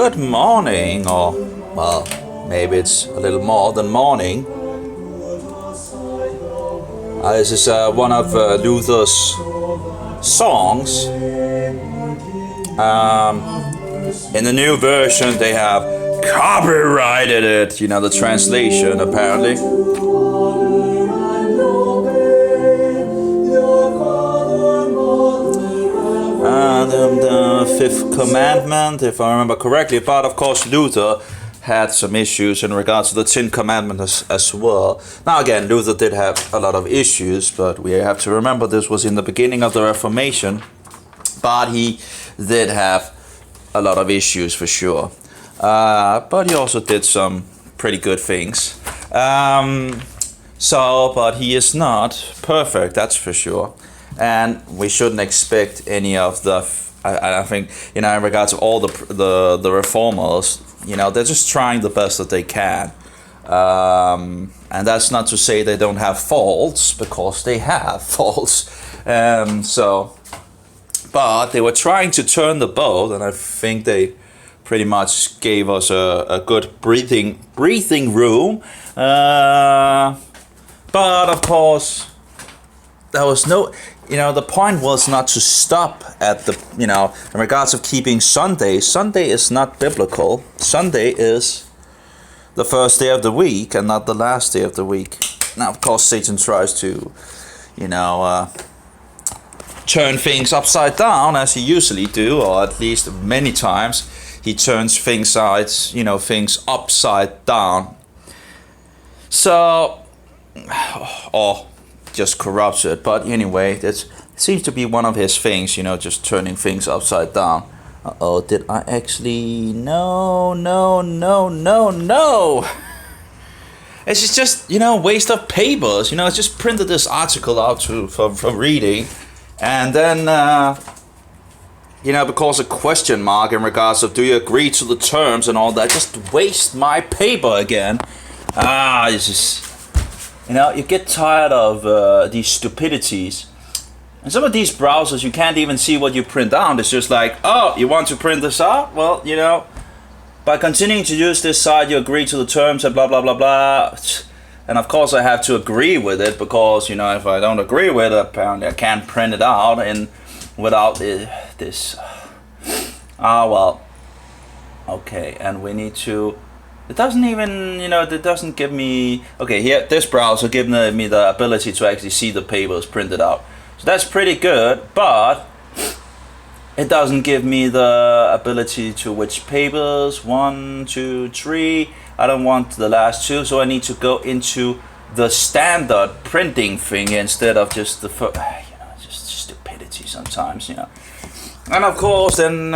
Good morning, or, well, maybe it's a little more than morning. This is one of Luther's songs. In the new version, they have copyrighted it, the translation apparently. The fifth commandment, if I remember correctly, but of course Luther had some issues in regards to the 10 commandments as well. Now again, Luther did have a lot of issues, but we have to remember this was in the beginning of the Reformation, but he did have a lot of issues for sure. But he also did some pretty good things. But he is not perfect, that's for sure. And we shouldn't expect any of the, I think, in regards to all the reformers, they're just trying the best that they can. And that's not to say they don't have faults, because they have faults. But they were trying to turn the boat, and I think they pretty much gave us a good breathing room. But of course, there was no, the point was not to stop at the, in regards of keeping Sunday. Sunday is not biblical. Sunday is the first day of the week and not the last day of the week. Now, of course, Satan tries to, turn things upside down, as he usually do, or at least many times he turns things upside down. So, or just corrupts it. But anyway, it seems to be one of his things, just turning things upside down. Uh-oh, did I actually? No. It's just, waste of papers. I just printed this article out for reading. And then, because a question mark in regards of do you agree to the terms and all that, just waste my paper again. It's just, you get tired of these stupidities. And some of these browsers, you can't even see what you print out. It's just like, oh, you want to print this out? Well, by continuing to use this site, you agree to the terms and blah, blah, blah, blah. And of course I have to agree with it, because, if I don't agree with it, apparently I can't print it out and without this. Okay, and we need to, it doesn't even, it doesn't give me, okay, here, this browser gives me the ability to actually see the papers printed out. So that's pretty good, but it doesn't give me the ability to which papers, 1, 2, 3. I don't want the last two, so I need to go into the standard printing thing instead of just the just stupidity sometimes, And of course, then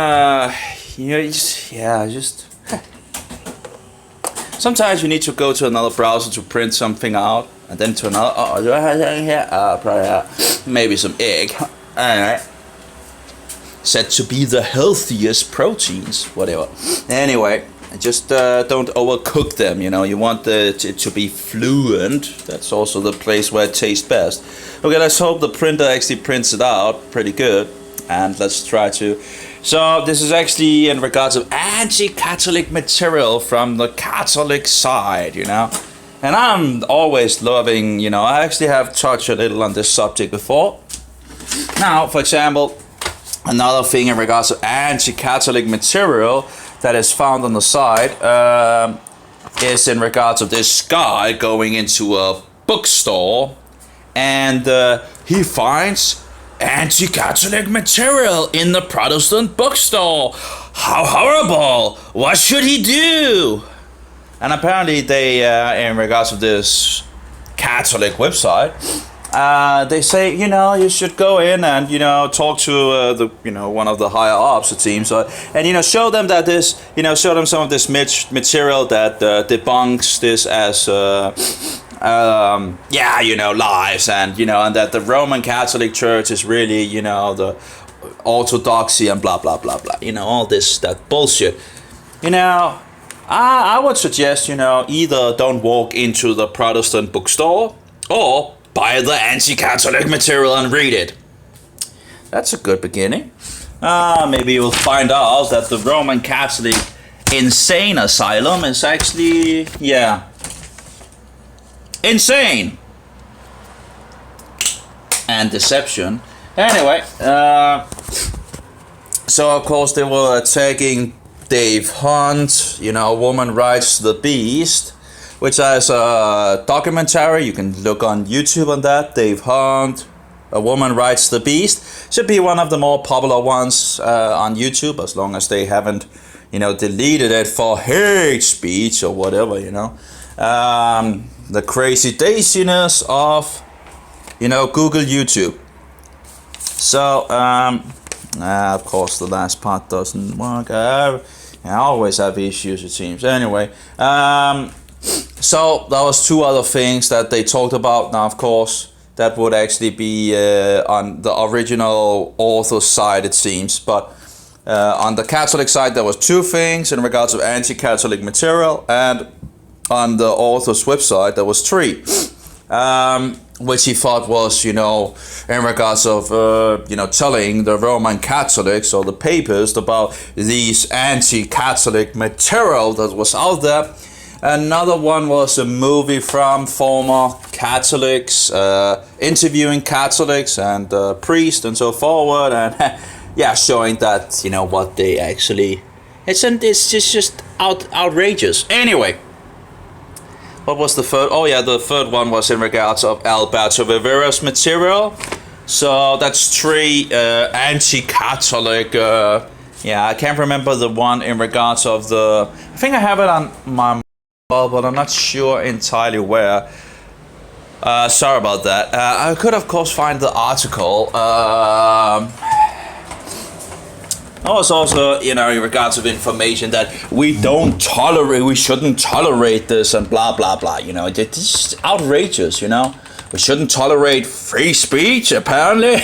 sometimes you need to go to another browser to print something out, and then to another. Oh, do I have anything here? Probably maybe some egg. Alright. Said to be the healthiest proteins, whatever. Anyway. Just don't overcook them, you want it to be fluent. That's also the place where it tastes best. Okay, let's hope the printer actually prints it out pretty good. And let's try to. So this is actually in regards of anti-Catholic material from the Catholic side, And I'm always loving, I actually have touched a little on this subject before. Now, for example, another thing in regards to anti-Catholic material that is found on the side is in regards of this guy going into a bookstore, and he finds anti-Catholic material in the Protestant bookstore. How horrible! What should he do? And apparently they, in regards of this Catholic website, they say, you should go in and, talk to the, one of the higher ups, it seems, and, show them that this, show them some of this material that debunks this as, lies, and, and that the Roman Catholic Church is really, the orthodoxy and blah, blah, blah, blah, all that bullshit. I would suggest, either don't walk into the Protestant bookstore or buy the anti-Catholic material and read it. That's a good beginning. Maybe you'll find out that the Roman Catholic insane asylum is actually, yeah, insane and deception. Anyway, so of course they were attacking Dave Hunt, you know, Woman Rides the Beast, which is a documentary. You can look on YouTube on that. Dave Hunt, A Woman Rides the Beast. Should be one of the more popular ones on YouTube, as long as they haven't, you know, deleted it for hate speech or whatever, you know. The crazy daisyness of, you know, Google YouTube. So, of course, the last part doesn't work. I always have issues, it seems. Anyway, so that was two other things that they talked about. Now, of course, that would actually be on the original author's side, it seems. But on the Catholic side, there was two things in regards of anti-Catholic material, and on the author's website, there was three. Which he thought was, you know, in regards of, you know, telling the Roman Catholics or the papists about these anti-Catholic material that was out there. Another one was a movie from former Catholics, interviewing Catholics and priests and so forward, and yeah, showing that, you know, what they actually, it's just outrageous. Anyway. What was the third? Oh yeah, the third one was in regards of Alberto Rivera's material. So that's three anti-Catholic. Yeah, I can't remember the one in regards of the. I think I have it on my mobile, but I'm not sure entirely where. Sorry about that. I could of course find the article. Oh, it's also, you know, in regards of information that we shouldn't tolerate this and blah, blah, blah, you know, it's just outrageous, you know. We shouldn't tolerate free speech, apparently.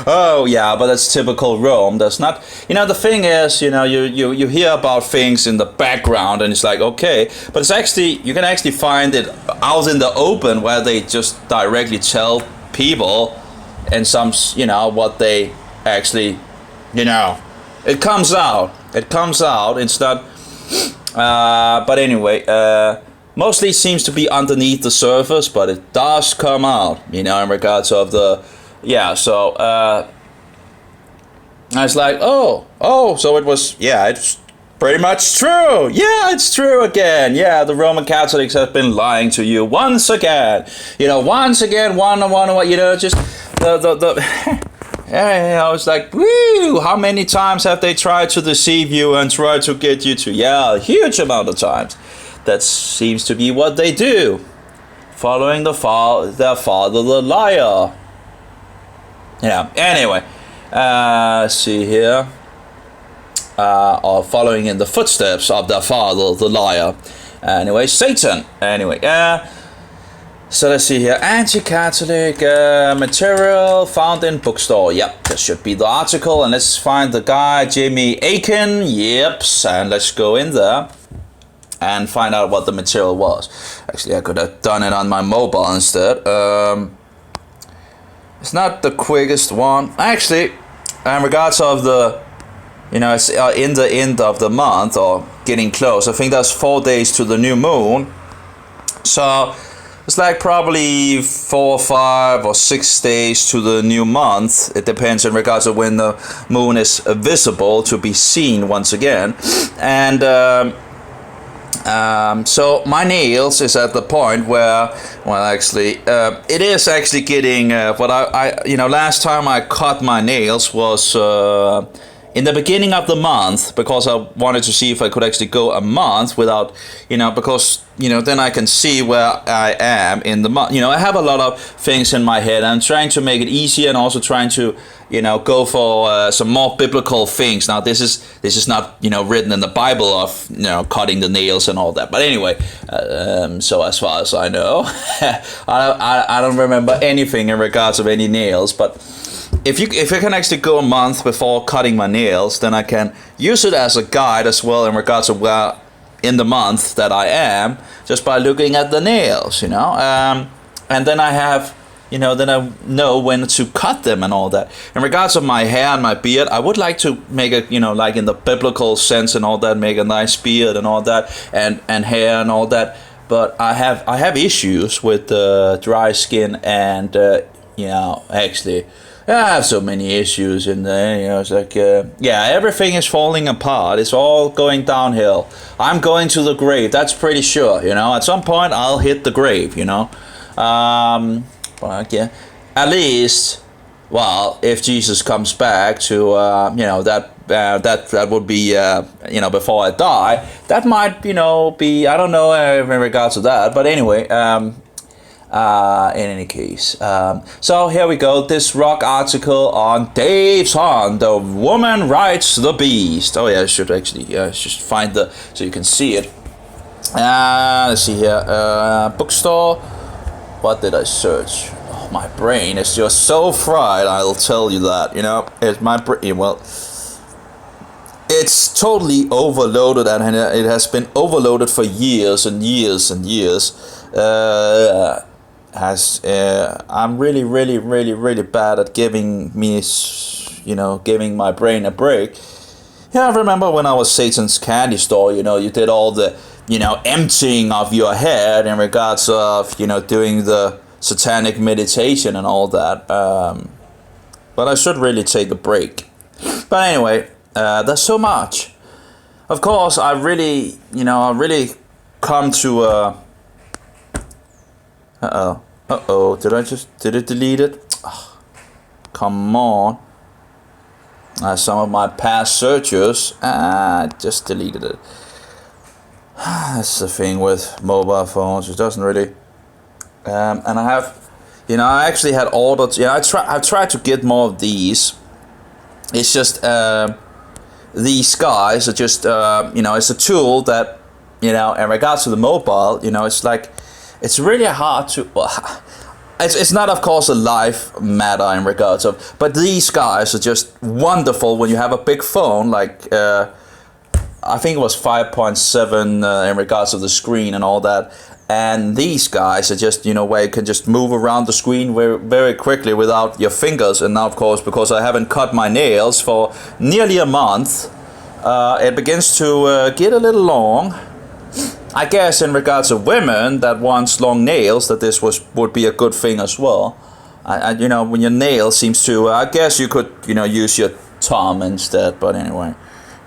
Oh, yeah, but that's typical Rome. That's not, you know, the thing is, you know, you hear about things in the background and it's like, okay, but it's actually, you can actually find it out in the open where they just directly tell people and some, you know, what they actually, you know, it comes out. It's not. But anyway, mostly it seems to be underneath the surface, but it does come out. You know, in regards of the, yeah. So I was like, oh, so it was, yeah, it's pretty much true. Yeah, it's true again. Yeah, the Roman Catholics have been lying to you once again. You know, once again, one. You know, just the. Yeah, I was like, woo, how many times have they tried to deceive you and try to get you to, yeah, a huge amount of times. That seems to be what they do. Following their father, the liar. Yeah, anyway, let's see here. Or following in the footsteps of their father, the liar. Anyway, Satan. Anyway, so let's see here. Anti-Catholic material found in bookstore. Yep, that should be the article. And let's find the guy, Jimmy Akin. Yep, and let's go in there and find out what the material was. Actually, I could have done it on my mobile instead. It's not the quickest one. Actually, in regards of the, you know, it's in the end of the month or getting close. I think that's 4 days to the new moon. So it's like probably 4, 5, or 6 days to the new month. It depends in regards of when the moon is visible to be seen once again. And so my nails is at the point where, well, actually, it is actually getting. What I you know, last time I cut my nails was in the beginning of the month, because I wanted to see if I could actually go a month without, you know, because, you know, then I can see where I am in the month. You know, I have a lot of things in my head. I'm trying to make it easier and also trying to, you know, go for some more biblical things. Now, this is not, you know, written in the Bible of, you know, cutting the nails and all that. But anyway, so as far as I know, I don't remember anything in regards of any nails, but if I can actually go a month before cutting my nails, then I can use it as a guide as well in regards of where in the month that I am, just by looking at the nails, you know. And then I have, then I know when to cut them and all that. In regards of my hair and my beard, I would like to make a, like in the biblical sense and all that, make a nice beard and all that, and hair and all that. But I have issues with dry skin, and actually, I have so many issues in there. It's like, everything is falling apart. It's all going downhill. I'm going to the grave. That's pretty sure. At some point I'll hit the grave. But yeah, at least, well, if Jesus comes back to, that would be, before I die, that might, be, I don't know in regards to that, but anyway, in any case, so here we go, this rock article on Dave's Hunt, the woman rides the beast. Oh yeah, I should actually, just find so you can see it. Let's see here, bookstore. What did I search? Oh, my brain is just so fried, I'll tell you that, it's my brain, well, it's totally overloaded, and it has been overloaded for years and years and years. I'm really, really, really, really bad at giving my brain a break. Yeah, I remember when I was Satan's Candy Store, you did all the, emptying of your head in regards of, doing the satanic meditation and all that. But I should really take a break. But anyway, there's so much. Of course, I really come to did it delete it? Oh, come on. Some of my past searches, I just deleted it. That's the thing with mobile phones, it doesn't really, and I have, I actually had ordered, I've tried to get more of these. It's just, these guys are just, it's a tool that, in regards to the mobile, it's like, it's really hard to, it's not, of course, a life matter in regards of, but these guys are just wonderful when you have a big phone, like, I think it was 5.7 in regards of the screen and all that. And these guys are just, where you can just move around the screen very, very quickly without your fingers. And now, of course, because I haven't cut my nails for nearly a month, it begins to get a little long. I guess in regards of women that wants long nails, that this would be a good thing as well. When your nail seems to, I guess you could, use your thumb instead. But anyway.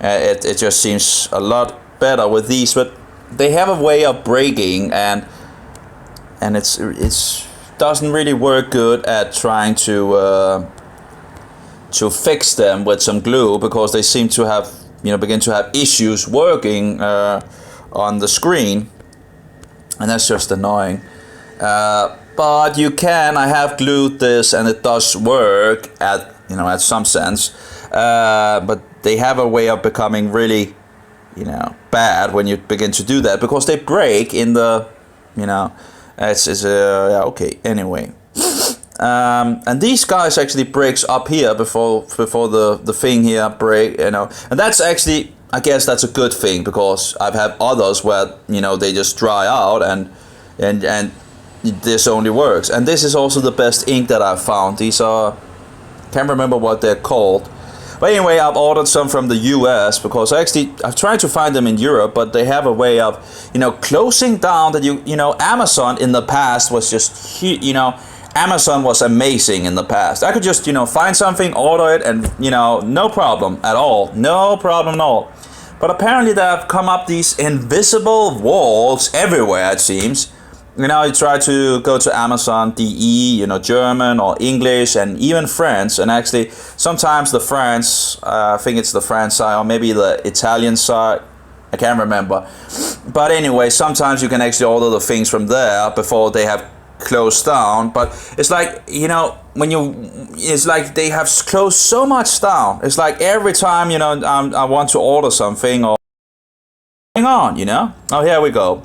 It just seems a lot better with these, but they have a way of breaking, and it's doesn't really work good at trying to fix them with some glue, because they seem to have begin to have issues working on the screen, and that's just annoying. But you can. I have glued this, and it does work at some sense, but they have a way of becoming really, bad when you begin to do that, because they break in the, okay, anyway. And these guys actually breaks up here before the thing here break, and that's actually, I guess that's a good thing, because I've had others where, they just dry out, and this only works. And this is also the best ink that I've found. These are, can't remember what they're called. But anyway, I've ordered some from the US, because I've tried to find them in Europe, but they have a way of, closing down that Amazon in the past was just, Amazon was amazing in the past. I could just, find something, order it, and, no problem at all. No problem at all. But apparently there have come up these invisible walls everywhere, it seems. You try to go to Amazon DE, German or English and even French, and actually sometimes the French, I think it's the French side or maybe the Italian side, I can't remember. But anyway, sometimes you can actually order the things from there before they have closed down. But it's like, it's like they have closed so much down. It's like every time, I want to order something or hang on, Oh, here we go.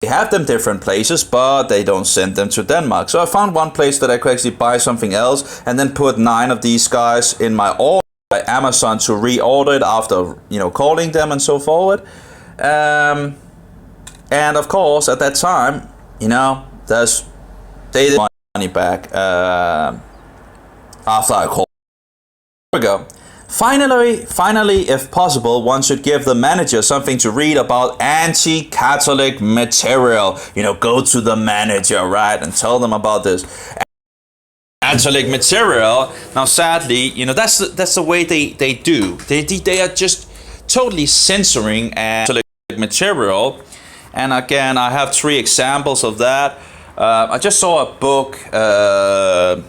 They have them different places, but they don't send them to Denmark. So I found one place that I could actually buy something else and then put 9 of these guys in my order by Amazon to reorder it after, calling them and so forward. And of course, at that time, there's they did money back after I called. Here we go. Finally, if possible, one should give the manager something to read about anti-Catholic material. Go to the manager, right, and tell them about this Catholic material. Now, sadly, that's the way they do. They are just totally censoring Catholic material. And again, I have 3 examples of that. I just saw a book, to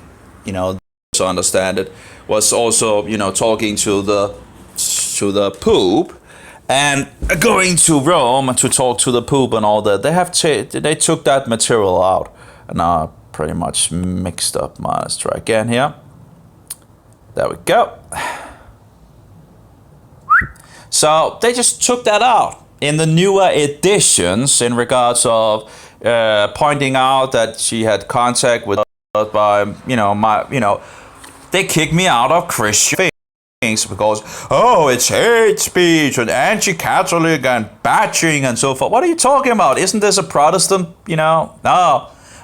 understand it, was also, talking to the Pope and going to Rome to talk to the Pope and all that. They took that material out, and now pretty much mixed up. Let's try again here. There we go. So they just took that out in the newer editions in regards of pointing out that she had contact with by they kicked me out of Christian things because it's hate speech and anti-Catholic and bashing and so forth. What are you talking about? Isn't this a Protestant? No.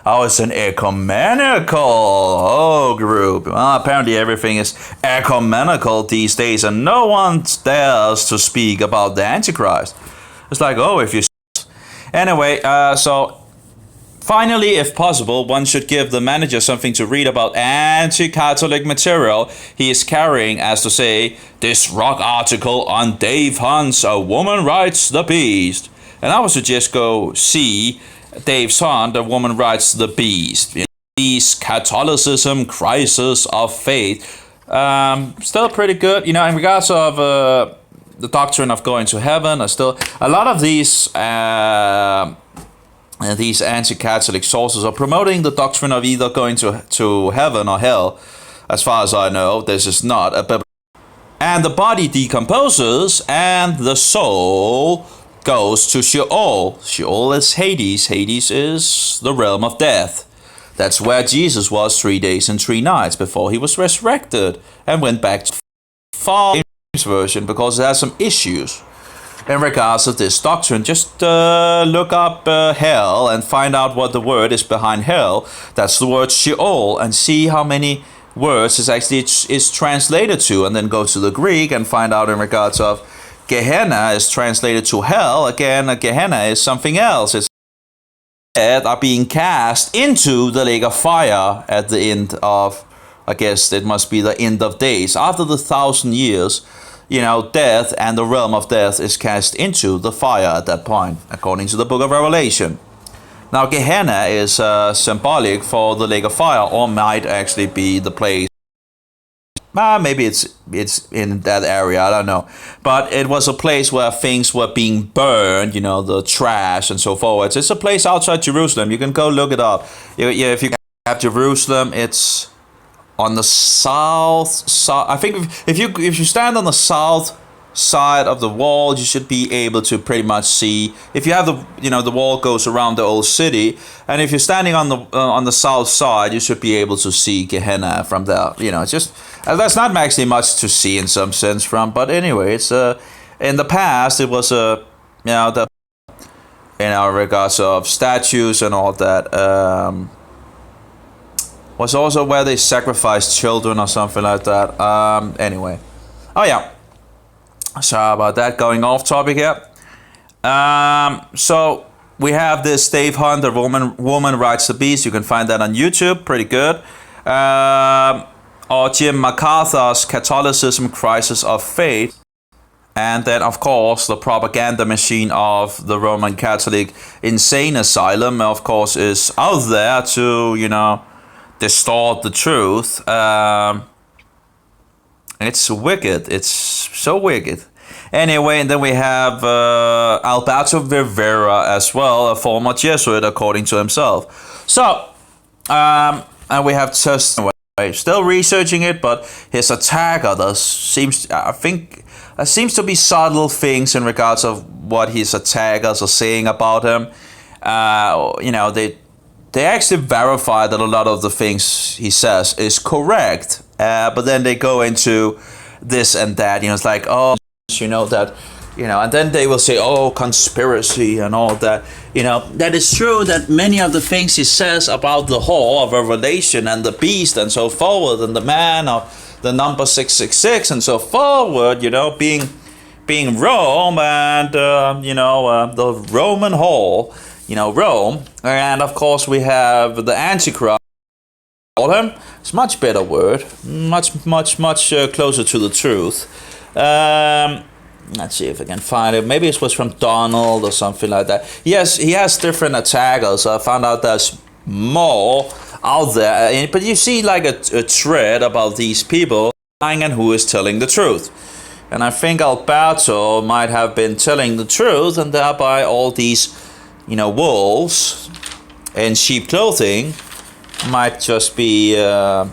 Oh, it's an ecumenical group. Well, apparently everything is ecumenical these days, and no one dares to speak about the Antichrist. It's like, if you... Anyway, so... Finally, if possible, one should give the manager something to read about anti-Catholic material he is carrying, as to say, this rock article on Dave Hunt's A Woman Rides the Beast. And I would suggest go see Dave Hunt, A Woman Rides the Beast. These Catholicism crisis of faith. Still pretty good. In regards of the doctrine of going to heaven, a lot of these anti-Catholic sources are promoting the doctrine of either going to heaven or hell. As far as I know, this is not a biblical. And the body decomposes and the soul goes to Sheol. Sheol is Hades. Hades is the realm of death. That's where Jesus was 3 days and 3 nights before he was resurrected and went back to the version because it has some issues. In regards to this doctrine, just look up hell and find out what the word is behind hell. That's the word Sheol, and see how many words is translated to, and then go to the Greek and find out in regards of Gehenna is translated to hell. Again, Gehenna is something else. It's dead are being cast into the lake of fire at the end of, I guess it must be the end of days. After the 1,000 years, death and the realm of death is cast into the fire at that point, according to the book of Revelation. Now, Gehenna is symbolic for the lake of fire, or might actually be the place. Maybe it's in that area, I don't know. But it was a place where things were being burned, the trash and so forth. It's a place outside Jerusalem. You can go look it up. If you have Jerusalem, it's on the south side. I think if you stand on the south side of the wall, you should be able to pretty much see. If you have the wall goes around the old city, and if you're standing on the south side, you should be able to see Gehenna from there. It's just that's not actually much to see in some sense from. But anyway, it's in the past it was in our regards of statues and all that. Was also where they sacrificed children or something like that. Anyway. Oh yeah. Sorry about that, going off topic here. So we have this Dave Hunt, The Woman Rides the Beast. You can find that on YouTube, pretty good. Or Jim MacArthur's Catholicism Crisis of Faith. And then, of course, the propaganda machine of the Roman Catholic Insane Asylum, of course, is out there to, distort the truth. It's wicked. It's so wicked. Anyway, and then we have Alberto Rivera as well, a former Jesuit, according to himself. So, and we have just still researching it, but his attacker seems to be subtle things in regards of what his attackers are saying about him. They actually verify that a lot of the things he says is correct, but then they go into this and that. It's like, that and then they will say, oh, conspiracy and all that. That is true that many of the things he says about the whore of Revelation and the beast and so forward, and the man of the number 666 and so forward, being Rome and, the Roman whore, Rome. And of course we have the Antichrist. Him. It's much better word, much closer to the truth. Let's see if I can find it. Maybe it was from Donald or something like that. Yes, he has different attackers. I found out there's more out there, but you see like a thread about these people and who is telling the truth. And I think Alberto might have been telling the truth, and thereby all these, wolves in sheep clothing might just be, or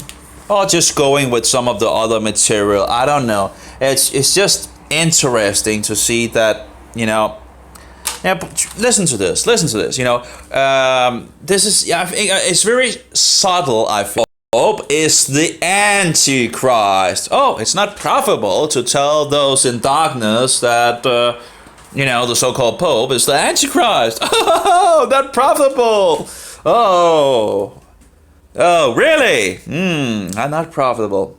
just going with some of the other material. I don't know. It's just interesting to see that, Yeah, but listen to this. This is, I think it's very subtle. I think Pope is the Antichrist. Oh, it's not profitable to tell those in darkness that. The so-called Pope is the Antichrist. Oh, not profitable. Oh, really? Not profitable.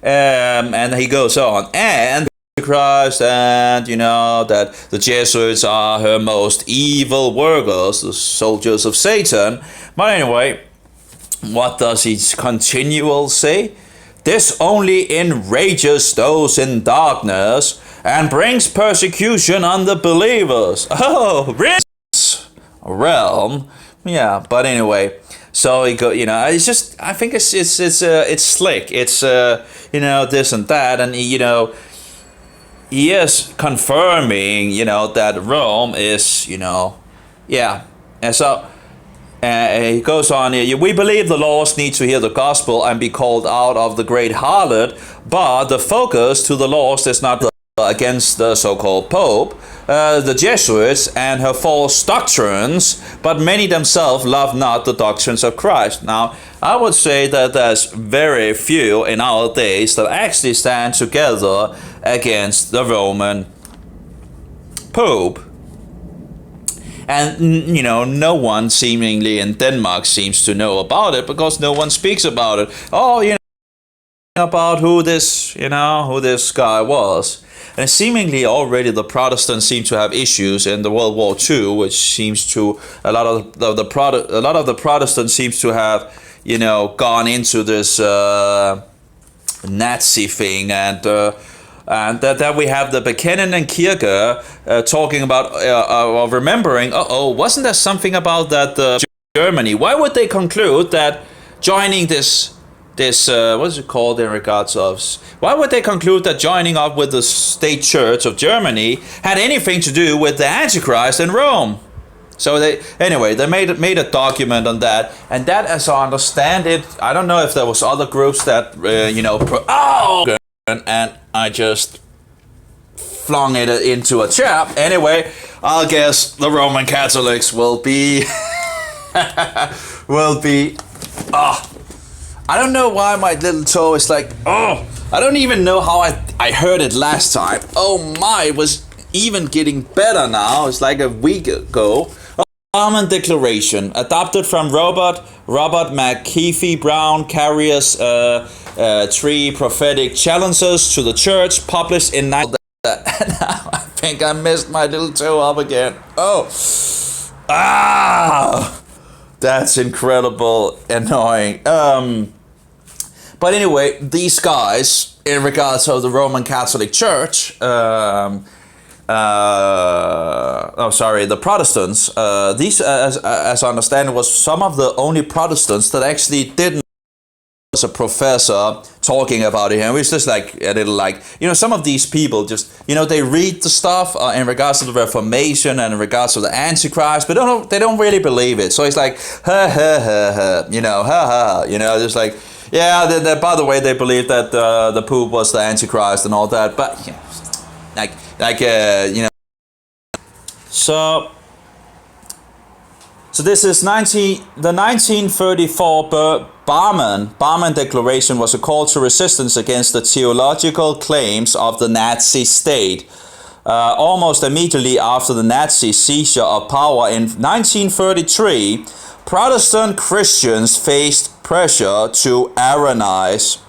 And he goes on. And Christ, and that the Jesuits are her most evil workers, the soldiers of Satan. But anyway, what does he continually say? This only enrages those in darkness and brings persecution on the believers. Oh, really? Realm. Yeah, but anyway. So he go, it's just, I think it's slick. It's this and that, and he is confirming, that Rome is, yeah. And so he goes on here. We believe the lost need to hear the gospel and be called out of the great harlot, but the focus to the lost is not against the so-called Pope, the Jesuits and her false doctrines, but many themselves love not the doctrines of Christ. Now, I would say that there's very few in our days that actually stand together against the Roman Pope. And, no one seemingly in Denmark seems to know about it because no one speaks about it. Oh, about who this guy was. And seemingly already the Protestants seem to have issues in the World War II, which seems to a lot of the Protestants seems to have gone into this Nazi thing, and that we have the Bekennen and Kirche talking about remembering. Wasn't there something about that Germany? Why would they conclude that joining this what is it called in regards of, why would they conclude that joining up with the state church of Germany had anything to do with the Antichrist in Rome? So they made a document on that, and that, as I understand it, I don't know if there was other groups that and I just flung it into a chair. Anyway, I'll guess the Roman Catholics will be I don't know why my little toe is like, I don't even know how I heard it last time. Oh my, it was even getting better now. It's like a week ago. Common Declaration, adopted from Robert McKeefe Brown Carrier's 3 prophetic challenges to the church, published in now I think I messed my little toe up again. That's incredible annoying. But anyway, these guys, in regards to the Roman Catholic Church, the Protestants, these, as I understand, was some of the only Protestants that actually didn't. Was a professor talking about it, and it was just like a little some of these people just they read the stuff in regards to the Reformation and in regards to the Antichrist, but they don't really believe it. So it's like just like by the way, they believe that the Pope was the Antichrist and all that, but so this is the 1934 Barmen Declaration was a call to resistance against the theological claims of the Nazi state. almost immediately after the Nazi seizure of power in 1933, Protestant Christians faced pressure to Aaronize,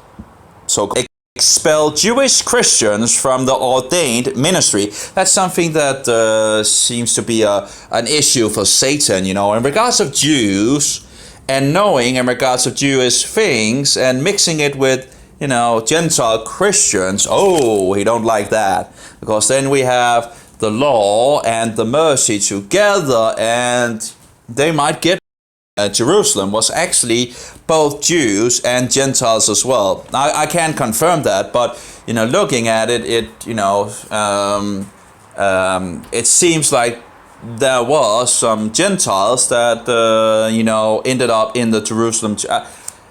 so expel Jewish Christians from the ordained ministry. That's something that seems to be an issue for Satan, you know, in regards of Jews, and knowing in regards of Jewish things and mixing it with, you know, Gentile Christians. Oh, he don't like that, because then we have the law and the mercy together, and they might get Jerusalem was actually both Jews and Gentiles as well. I can't confirm that, but you know, looking at it, it seems like there was some Gentiles that ended up in the Jerusalem.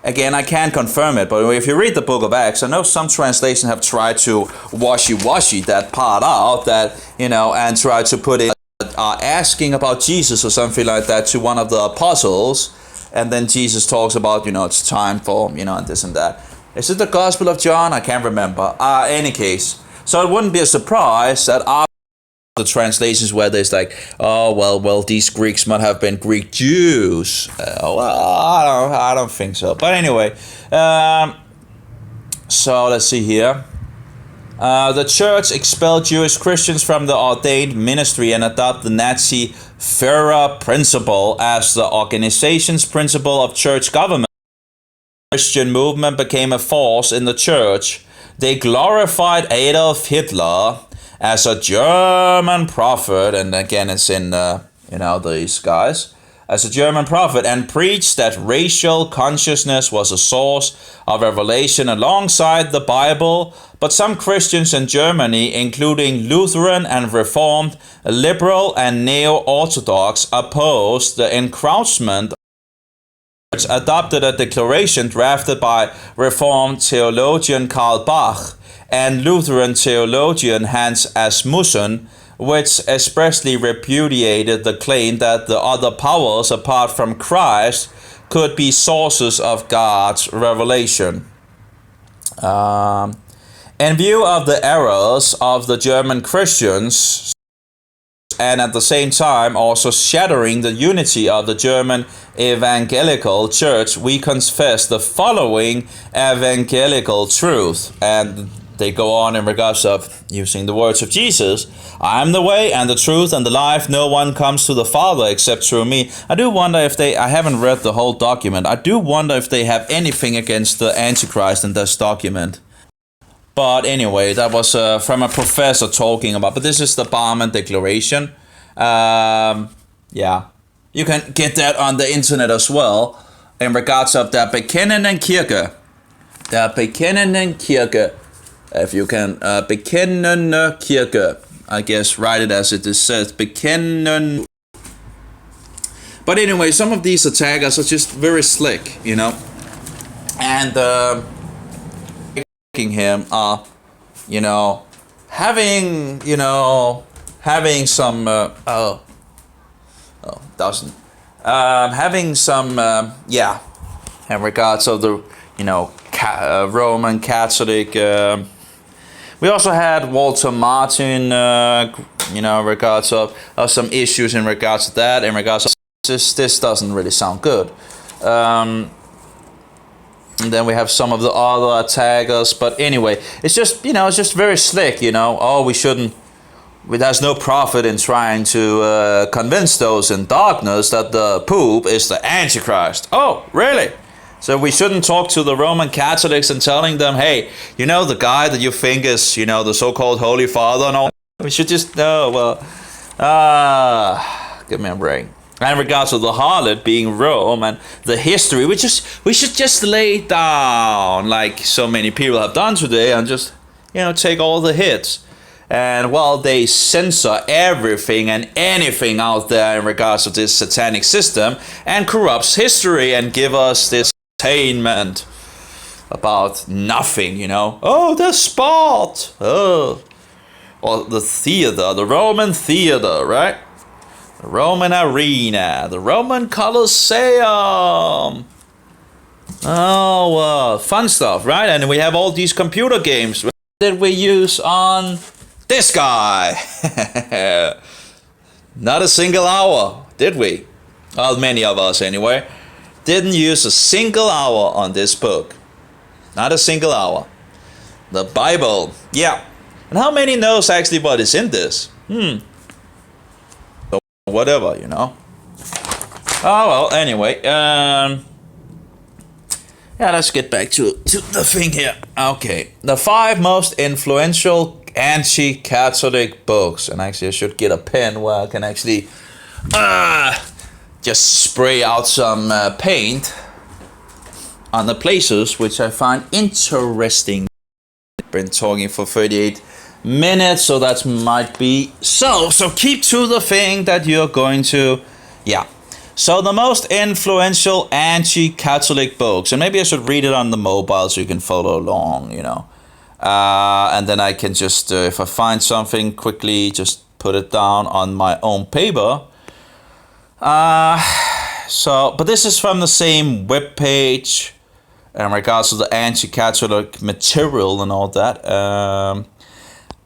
Again, I can't confirm it, but if you read the book of Acts, I know some translations have tried to washy that part out, that, you know, and try to put it asking about Jesus or something like that to one of the apostles, and then Jesus talks about, you know, it's time for, you know, and this and that. Is it the Gospel of John? I can't remember. Any case, so it wouldn't be a surprise that after the translations where there's like, oh well, these Greeks might have been Greek Jews. I don't think so. But anyway, so let's see here. The church expelled Jewish Christians from the ordained ministry and adopted the Nazi Führer principle as the organization's principle of church government. The Christian movement became a force in the church. They glorified Adolf Hitler as a German prophet, and again it's in these guys, as a German prophet, and preached that racial consciousness was a source of revelation alongside the Bible. But some Christians in Germany, including Lutheran and Reformed, liberal and neo-Orthodox, opposed the encroachment. Adopted a declaration drafted by Reformed theologian Karl Barth and Lutheran theologian Hans Asmussen, which expressly repudiated the claim that the other powers apart from Christ could be sources of God's revelation. In view of the errors of the German Christians, and at the same time also shattering the unity of the German evangelical church, we confess the following evangelical truth. And they go on in regards of using the words of Jesus. I am the way and the truth and the life. No one comes to the Father except through me. I do wonder if I haven't read the whole document. I do wonder if they have anything against the Antichrist in this document. But anyway, that was from a professor talking about, but this is the Barmen Declaration. Yeah, you can get that on the internet as well in regards of der Bekennenden Kirche. Der Bekennenden Kirche. If you can, Bekennende Kirche. I guess write it as it is said, Bekennen. But anyway, some of these attackers are just very slick, you know. And him having some in regards of the Roman Catholic. We also had Walter Martin, in regards of some issues in regards to that. In regards to this doesn't really sound good. And then we have some of the other attackers. But anyway, it's just very slick. Oh, we shouldn't. There's no profit in trying to convince those in darkness that the Pope is the Antichrist. Oh, really? So we shouldn't talk to the Roman Catholics and telling them, hey, the guy that you think is, the so-called Holy Father and all. We should just, give me a break. And in regards to the harlot being Rome and the history, we should just lay down like so many people have done today and just, take all the hits. And while they censor everything and anything out there in regards to this satanic system and corrupts history and give us this entertainment about nothing, Oh, the sport. Oh. Or the theater, the Roman theater, right? The Roman arena, the Roman Colosseum. Oh, fun stuff, right? And we have all these computer games that we use on This guy. Not a single hour, did we? Well, many of us anyway. Didn't use a single hour on this book. Not a single hour. The Bible. Yeah. And how many knows actually what is in this? So whatever, you know. Oh well, anyway. Yeah, let's get back to the thing here. Okay. The 5 most influential anti-Catholic books. And actually I should get a pen where I can actually just spray out some paint on the places which I find interesting. Been talking for 38 minutes, so that might be so keep to the thing that you're going to. Yeah, so the most influential anti-Catholic books, and maybe I should read it on the mobile so you can follow along, you know, and then I can just if I find something quickly just put it down on my own paper. But this is from the same webpage in regards to the anti-Catholic material and all that.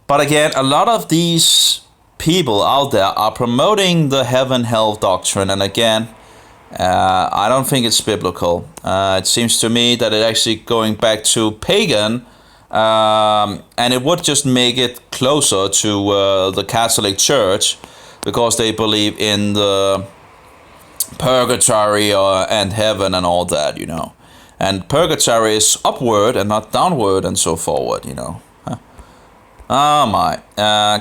But again, a lot of these people out there are promoting the heaven-hell doctrine. And again, I don't think it's biblical. It seems to me that it's actually going back to pagan. And it would just make it closer to the Catholic Church because they believe in the purgatory and heaven and all that, you know. And purgatory is upward and not downward and so forward, you know. Huh. Oh my,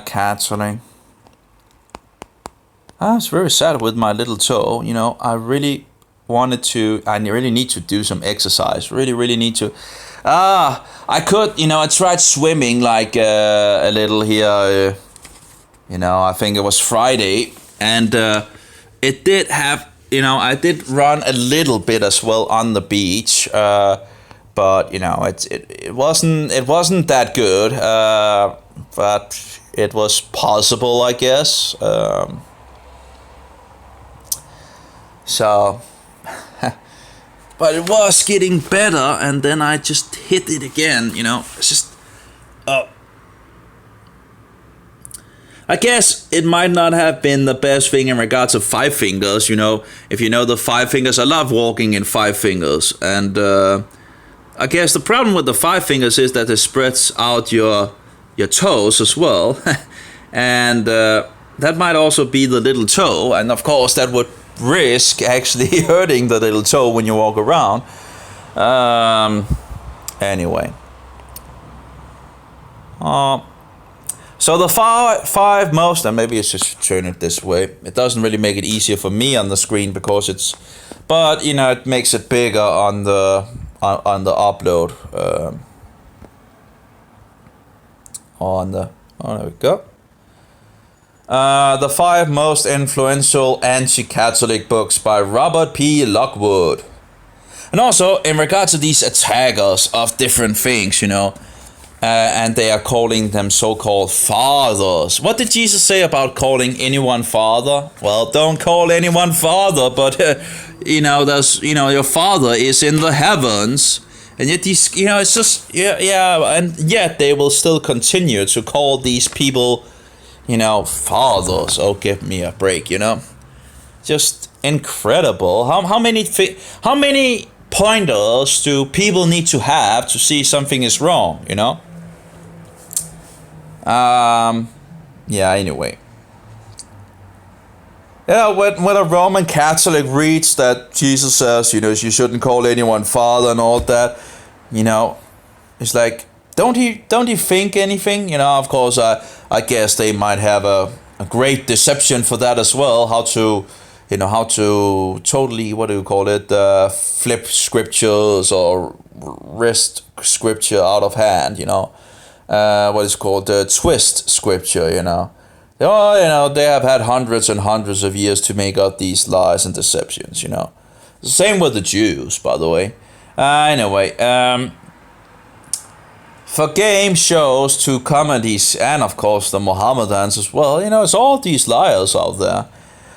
Catholic. I was very sad with my little toe, you know. I really need to do some exercise. Really need to. I could, you know, I tried swimming like a little here, you know, I think it was Friday. And it did have, you know, I did run a little bit as well on the beach, but you know, it wasn't that good, but it was possible, I guess. So, but it was getting better, and then I just hit it again. You know, it's just, I guess it might not have been the best thing in regards to 5 fingers, you know. If you know the 5 fingers, I love walking in 5 fingers. And I guess the problem with the 5 fingers is that it spreads out your toes as well. And that might also be the little toe. And of course, that would risk actually hurting the little toe when you walk around. Anyway. So the five most, and maybe it's just turn it this way. It doesn't really make it easier for me on the screen because it's, but you know, it makes it bigger on the upload. There we go. The 5 most influential anti-Catholic books by Robert P. Lockwood. And also in regard to these attackers of different things, you know. And they are calling them so-called fathers. What did Jesus say about calling anyone father? Well, don't call anyone father, but you know, your father is in the heavens, and yet these, you know, it's just and yet they will still continue to call these people, you know, fathers. Oh, give me a break, you know, just incredible. How many pointers do people need to have to see something is wrong, you know? Yeah, anyway. Yeah, when a Roman Catholic reads that Jesus says, you know, you shouldn't call anyone father and all that, you know, it's like, don't he think anything? You know, of course, I guess they might have a great deception for that as well, how to totally, what do you call it, flip scriptures or wrest scripture out of hand, you know. What is called twist scripture, you know. Oh, you know, they have had hundreds and hundreds of years to make up these lies and deceptions, you know. Same with the Jews, by the way. Anyway, for game shows to comedies and of course the Mohammedans as well, you know, it's all these liars out there.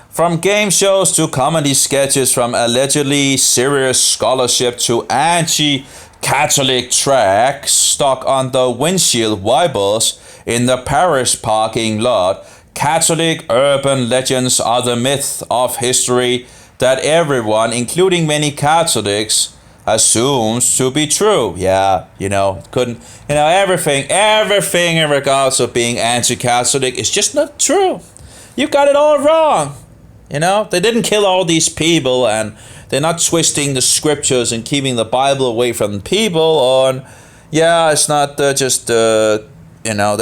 From game shows to comedy sketches, from allegedly serious scholarship to anti-Catholic tracks stuck on the windshield wipers, in the parish parking lot. Catholic urban legends are the myth of history that everyone, including many Catholics, assumes to be true. Yeah, couldn't, everything in regards of being anti-Catholic is just not true. You got it all wrong. They didn't kill all these people, and they're not twisting the scriptures and keeping the Bible away from people. On, it's not they're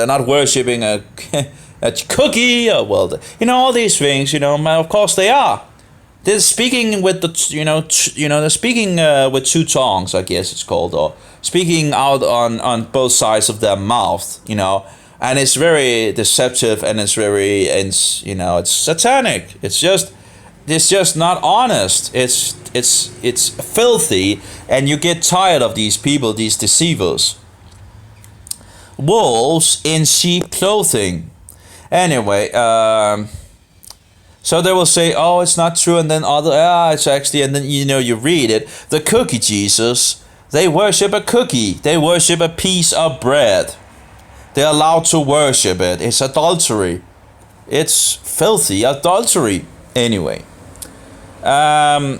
not worshiping a a cookie, or all these things. Of course they are. They're speaking with they're speaking with two tongues, I guess it's called, or speaking out on both sides of their mouth, and it's very deceptive, and it's very, it's satanic. It's just not honest. It's filthy, and you get tired of these people, these deceivers. Wolves in sheep clothing. Anyway, so they will say, "Oh, it's not true," and then it's actually, and then you read it. The cookie Jesus, they worship a cookie. They worship a piece of bread. They're allowed to worship it. It's adultery. It's filthy adultery. Anyway, and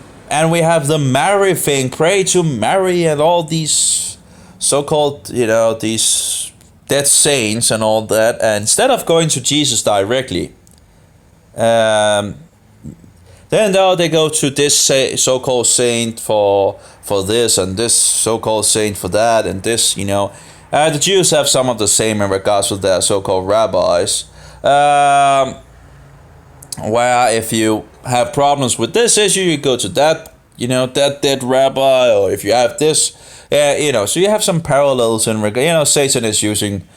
we have the Mary thing. Pray to Mary and all these so-called, these dead saints and all that. And instead of going to Jesus directly. Then they go to this so-called saint for this, and this so-called saint for that, and this, the Jews have some of the same in regards to their so-called rabbis, where if you have problems with this issue, you go to that, that dead rabbi, or if you have this, so you have some parallels in regard. Satan is using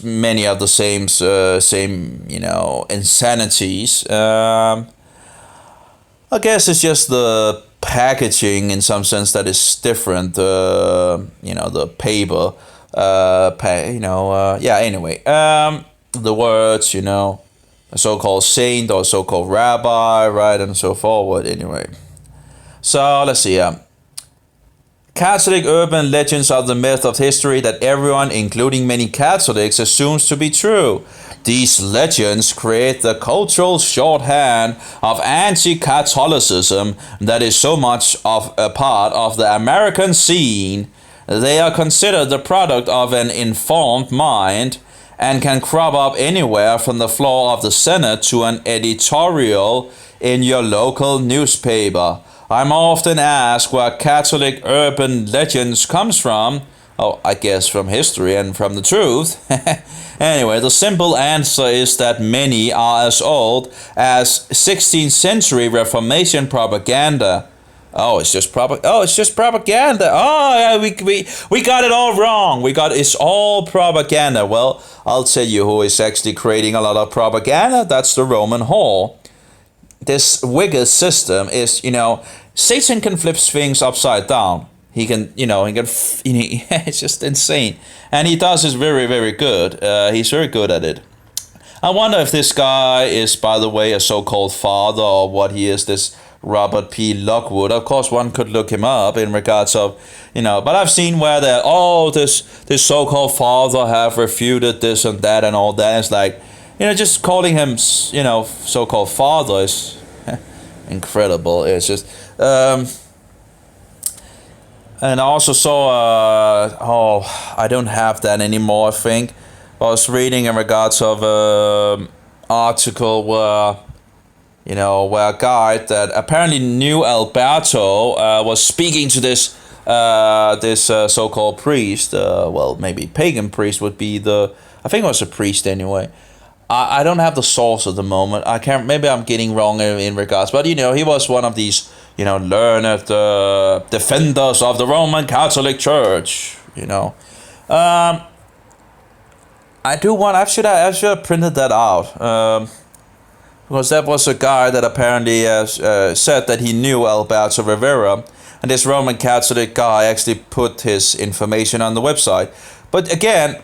many of the same insanities. I guess it's just the packaging in some sense that is different. The paper. Anyway. The words. A so-called saint or so-called rabbi, right, and so forward. Anyway. So let's see. Catholic urban legends are the myth of history that everyone, including many Catholics, assumes to be true. These legends create the cultural shorthand of anti-Catholicism that is so much of a part of the American scene. They are considered the product of an informed mind and can crop up anywhere from the floor of the Senate to an editorial in your local newspaper. I'm often asked where Catholic urban legends comes from. Oh, I guess from history and from the truth. Anyway, the simple answer is that many are as old as 16th century Reformation propaganda. It's just propaganda. Oh, yeah, we got it all wrong. It's all propaganda. Well, I'll tell you who is actually creating a lot of propaganda. That's the Roman whore. This wicked system is, Satan can flip things upside down. He can, it's just insane. And he does it very, very good. He's very good at it. I wonder if this guy is, by the way, a so-called father, or what he is, this Robert P. Lockwood. Of course, one could look him up in regards of, but I've seen where this so-called father have refuted this and that and all that. It's like, just calling him, so-called father is incredible. It's just, and I also saw, I don't have that anymore, I think. I was reading in regards of article where, where a guy that apparently knew Alberto was speaking to this so-called priest. Maybe pagan priest would be I think it was a priest anyway. I don't have the source at the moment. I can't. Maybe I'm getting wrong in regards, but he was one of these learned defenders of the Roman Catholic Church. I should have printed that out. Because that was a guy that apparently said that he knew Alberto Rivera, and this Roman Catholic guy actually put his information on the website. But again,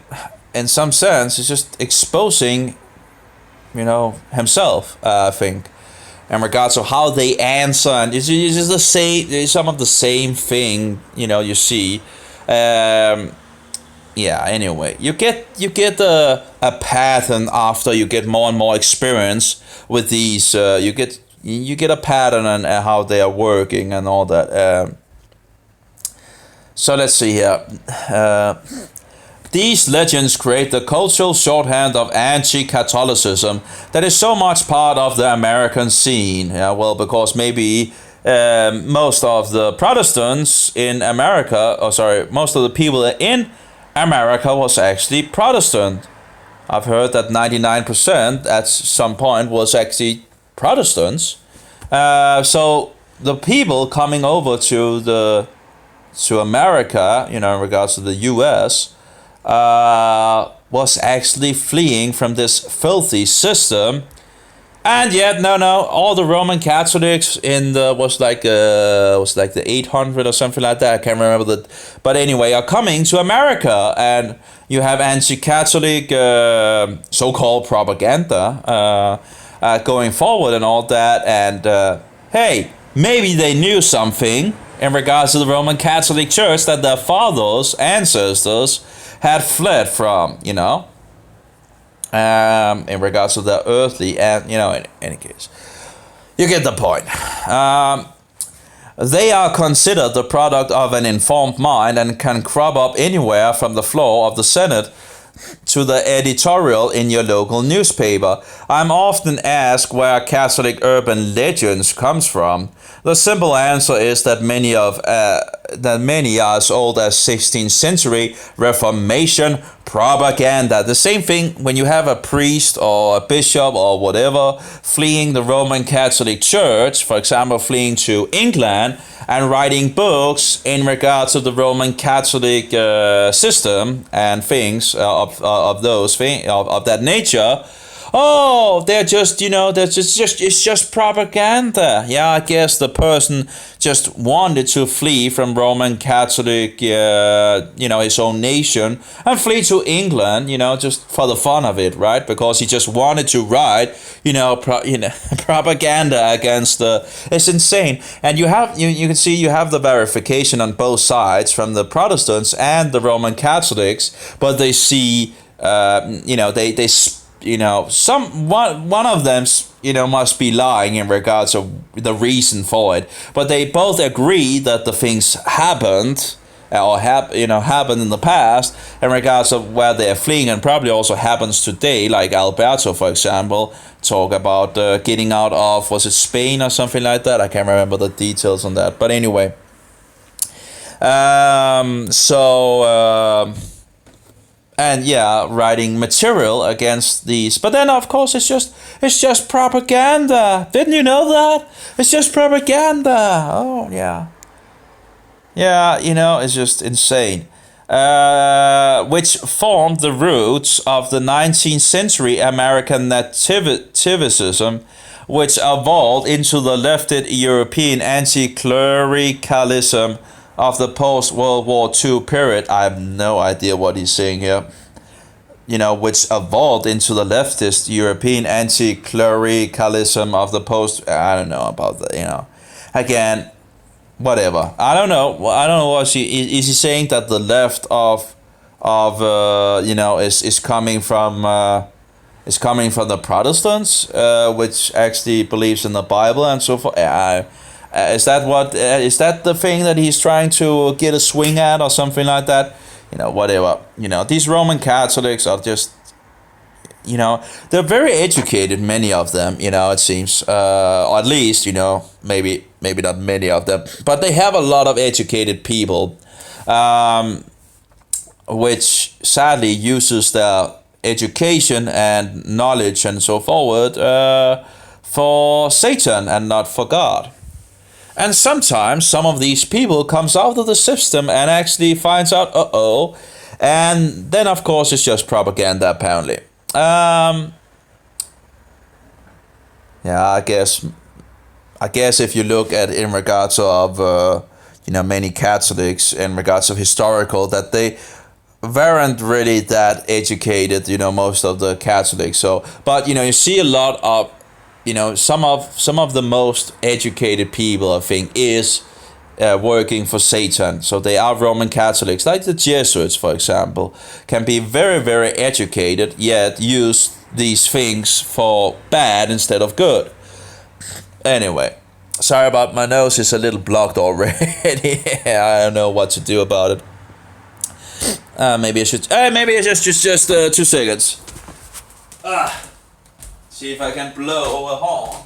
in some sense, it's just exposing, himself, I think, in regards to how they answer, and it's just the same, some of the same thing, you see. yeah, anyway, you get a pattern after you get more and more experience with these. You get a pattern and how they are working and all that. So let's see here. These legends create the cultural shorthand of anti-Catholicism that is so much part of the American scene. Yeah, well, because maybe most of the Protestants in America, most of the people in America was actually Protestant. I've heard that 99% at some point was actually Protestants. So the people coming over to America, in regards to the U.S., was actually fleeing from this filthy system. And yet, no, all the Roman Catholics in the was like the 800 or something like that. I can't remember that, but anyway, are coming to America, and you have anti-Catholic so-called propaganda going forward and all that. And hey, maybe they knew something in regards to the Roman Catholic Church that their fathers, ancestors had fled from, in regards to their earthly, and in any case, you get the point. They are considered the product of an informed mind and can crop up anywhere from the floor of the Senate to the editorial in your local newspaper. I'm often asked where Catholic urban legends comes from. The simple answer is that many are as old as 16th century Reformation propaganda. The same thing when you have a priest or a bishop or whatever fleeing the Roman Catholic Church, for example, fleeing to England and writing books in regards to the Roman Catholic system and things of that nature. Oh, they're just, it's just propaganda. Yeah, I guess the person just wanted to flee from Roman Catholic, his own nation and flee to England, just for the fun of it, right? Because he just wanted to write, propaganda against it's insane. And you can see you have the verification on both sides from the Protestants and the Roman Catholics, but they see, one of them, must be lying in regards of the reason for it. But they both agree that the things happened, or happened in the past in regards of where they're fleeing, and probably also happens today. Like Alberto, for example, talk about getting out of, was it Spain or something like that? I can't remember the details on that. But anyway, and yeah, writing material against these. But then of course it's just propaganda. Didn't you know that? It's just propaganda. Oh yeah. Yeah, it's just insane. Which formed the roots of the 19th century American nativism, which evolved into the leftist European anti-clericalism of the post-World War II period. I have no idea what he's saying here. Which evolved into the leftist European anti-clericalism of the post. I don't know about that. Again, whatever. I don't know what is he saying, that the left is coming from the Protestants, which actually believes in the Bible and so forth. Is that the thing that he's trying to get a swing at or something like that? Whatever. These Roman Catholics are just, they're very educated, many of them, it seems, or at least, maybe not many of them, but they have a lot of educated people, which sadly uses their education and knowledge and so forward for Satan and not for God. And sometimes some of these people comes out of the system and actually finds out, and then of course it's just propaganda apparently. I guess if you look at in regards of many Catholics in regards of historical, that they weren't really that educated, most of the Catholics. So, but you see a lot of some of the most educated people, I think, is working for Satan. So they are Roman Catholics, like the Jesuits, for example, can be very, very educated, yet use these things for bad instead of good. Anyway, sorry about my nose, it's a little blocked already. I don't know what to do about it. Maybe I should. Maybe I just 2 seconds. See if I can blow a horn.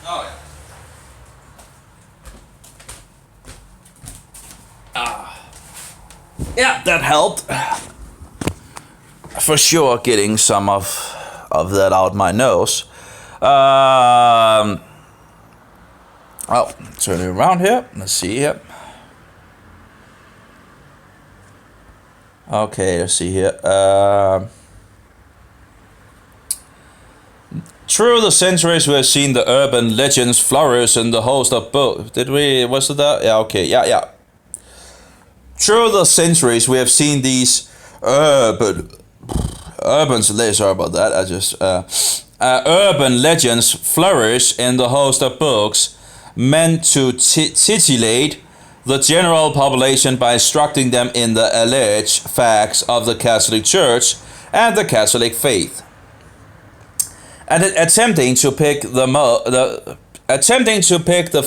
Oh yeah. Yeah, that helped. For sure, getting some of that out my nose. Oh, turn it around here. Let's see here. Okay, let's see here. Through the centuries, we have seen the urban legends flourish in the host of books. Was it that? Yeah, okay, yeah. Through the centuries, we have seen these urban legends flourish in the host of books meant to titillate the general population by instructing them in the alleged facts of the Catholic Church and the Catholic faith, and attempting to pick the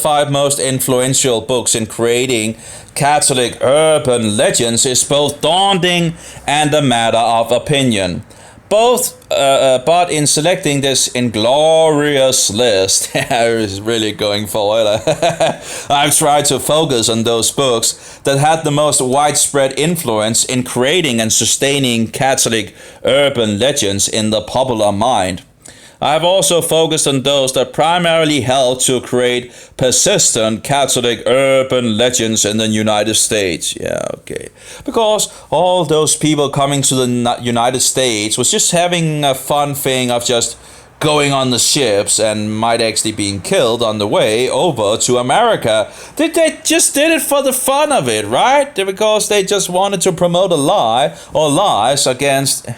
5 most influential books in creating Catholic urban legends is both daunting and a matter of opinion. But in selecting this inglorious list, I was really going for it. I've tried to focus on those books that had the most widespread influence in creating and sustaining Catholic urban legends in the popular mind. I have also focused on those that primarily helped to create persistent Catholic urban legends in the United States. Yeah, okay. Because all those people coming to the United States was just having a fun thing of just going on the ships and might actually being killed on the way over to America. They just did it for the fun of it, right? Because they just wanted to promote a lie or lies against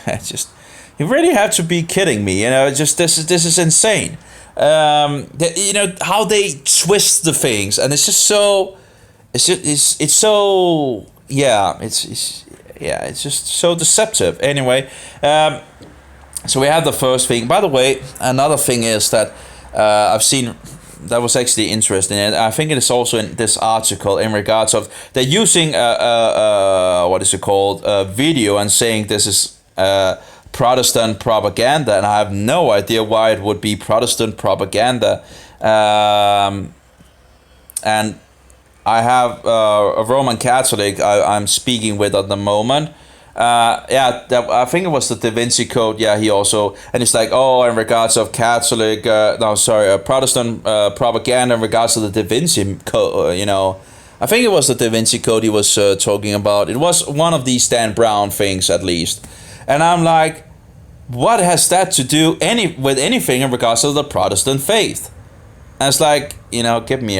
You really have to be kidding me, just this is insane. How they twist the things, and it's just so, it's just so deceptive. Anyway, so we have the first thing. By the way, another thing is that I've seen that was actually interesting, and I think it is also in this article in regards of they're using what is it called, a video, and saying this is Protestant propaganda, and I have no idea why it would be Protestant propaganda. And I have a Roman Catholic I'm speaking with at the moment. I think it was the Da Vinci Code. Yeah, he also, and it's like, oh, in regards of Catholic, Protestant propaganda in regards to the Da Vinci Code. I think it was the Da Vinci Code he was talking about. It was one of these Dan Brown things, at least. And I'm like, what has that to do with anything in regards to the Protestant faith? And it's like, give me